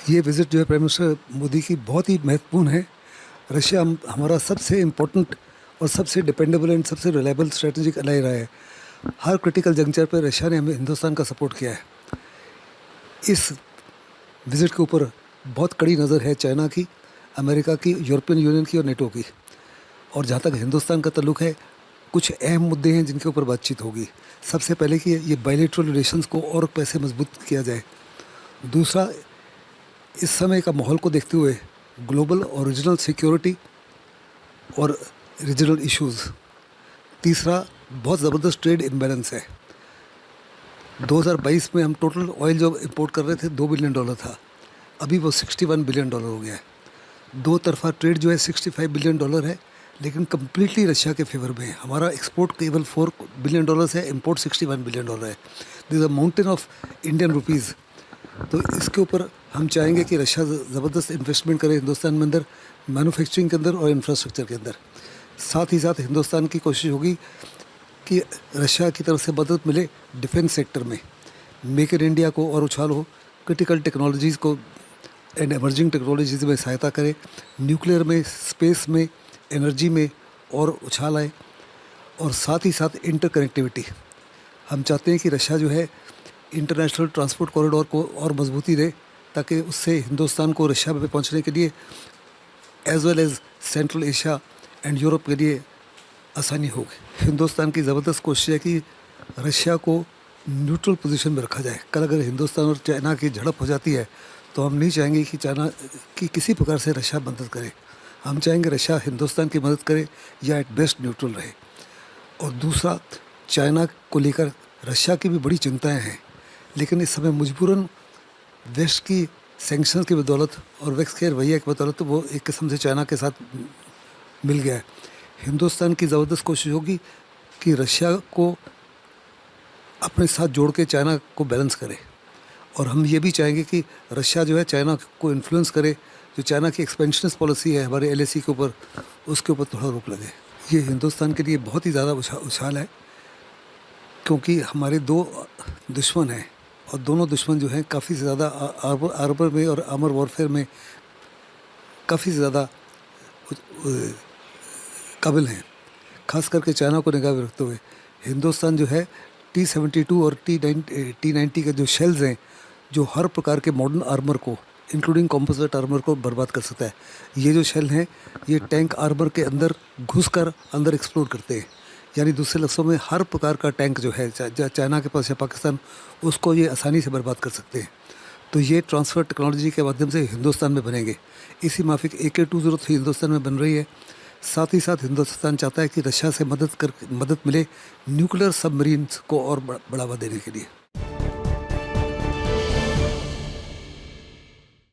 ये विज़िट जो है प्राइम मिनिस्टर मोदी की बहुत ही महत्वपूर्ण है। रशिया हमारा सबसे इम्पोर्टेंट और सबसे डिपेंडेबल एंड सबसे रिलायबल स्ट्रेटेजिक अलाई रहा है। हर क्रिटिकल जंक्चर पर रशिया ने हमें हिंदुस्तान का सपोर्ट किया है। इस विज़िट के ऊपर बहुत कड़ी नज़र है चाइना की, अमेरिका की, यूरोपियन यूनियन की और नेटो की। और जहाँ तक हिंदुस्तान का ताल्लुक है, कुछ अहम मुद्दे हैं जिनके ऊपर बातचीत होगी। सबसे पहले कि ये बायलैटरल रिलेशंस को और कैसे मजबूत किया जाए। दूसरा, इस समय का माहौल को देखते हुए ग्लोबल और रीजनल सिक्योरिटी और रीजनल इश्यूज़। तीसरा, बहुत ज़बरदस्त ट्रेड इम्बैलेंस है। 2022 में हम टोटल ऑयल जो इंपोर्ट कर रहे थे $2 बिलियन था, अभी वो $61 बिलियन हो गया है। दो तरफा ट्रेड जो है $65 बिलियन है, लेकिन कम्प्लीटली रशिया के फेवर में है। हमारा एक्सपोर्ट केवल $4 बिलियन है, इंपोर्ट $61 बिलियन है। This a mountain of Indian rupees. तो इसके ऊपर हम चाहेंगे कि रशिया ज़बरदस्त इन्वेस्टमेंट करे हिंदुस्तान में, अंदर मैन्युफैक्चरिंग के अंदर और इंफ्रास्ट्रक्चर के अंदर। साथ ही साथ हिंदुस्तान की कोशिश होगी कि रशिया की तरफ से मदद मिले डिफेंस सेक्टर में, मेक इन इंडिया को और उछाल हो, क्रिटिकल टेक्नोलॉजीज़ को एंड एमर्जिंग टेक्नोलॉजीज़ में सहायता करे, न्यूक्लियर में, स्पेस में, एनर्जी में और उछाल आए। और साथ ही साथ इंटरकनेक्टिविटी, हम चाहते हैं कि रशिया जो है इंटरनेशनल ट्रांसपोर्ट कॉरिडोर को और मजबूती दे, ताकि उससे हिंदुस्तान को रशिया में पहुंचने के लिए as well as central Asia and Europe के लिए आसानी होगी। हिंदुस्तान की ज़बरदस्त कोशिश है कि रशिया को न्यूट्रल पोजीशन में रखा जाए। कल अगर हिंदुस्तान और चाइना की झड़प हो जाती है तो हम नहीं चाहेंगे कि चाइना की किसी प्रकार से रशिया मदद करे। हम चाहेंगे रशिया हिंदुस्तान की मदद करे या एट बेस्ट न्यूट्रल रहे। और दूसरा, चाइना को लेकर रशिया की भी बड़ी चिंताएं हैं, लेकिन इस समय मजबूरन वेस्ट की सैंक्शंस की बदौलत और वेस्ट के रवैया की बदौलत वो एक किस्म से चाइना के साथ मिल गया है। हिंदुस्तान की ज़बरदस्त कोशिश होगी कि रशिया को अपने साथ जोड़ के चाइना को बैलेंस करे। और हम ये भी चाहेंगे कि रशिया जो है चाइना को इन्फ्लुएंस करे। जो चाइना की एक्सपेंशनिस्ट पॉलिसी है हमारे LAC के ऊपर, उसके ऊपर थोड़ा रोक लगे। ये हिंदुस्तान के लिए बहुत ही ज़्यादा उछाल है, क्योंकि हमारे दो दुश्मन हैं और दोनों दुश्मन जो हैं काफ़ी ज़्यादा आर्बर में और आर्मर वॉरफेयर में काफ़ी ज़्यादा काबिल हैं। खास करके चाइना को निगाह में रखते हुए हिंदुस्तान जो है T-72 और T-90 के जो शेल्स हैं, जो हर प्रकार के मॉडर्न आर्मर को इंक्लूडिंग कॉम्पोजिट आर्मर को बर्बाद कर सकता है। ये जो शेल हैं ये टैंक आर्मर के अंदर घुसकर अंदर एक्सप्लोर करते हैं। यानी दूसरे लफ्ज़ों में हर प्रकार का टैंक जो है चाइना के पास या पाकिस्तान, उसको ये आसानी से बर्बाद कर सकते हैं। तो ये ट्रांसफ़र टेक्नोलॉजी के माध्यम से हिंदुस्तान में बनेंगे। इसी माफिक AK-203 हिंदुस्तान में बन रही है। साथ ही साथ हिंदुस्तान चाहता है कि रशिया से मदद मिले न्यूक्लियर सबमरीन्स को और बढ़ावा देने के लिए।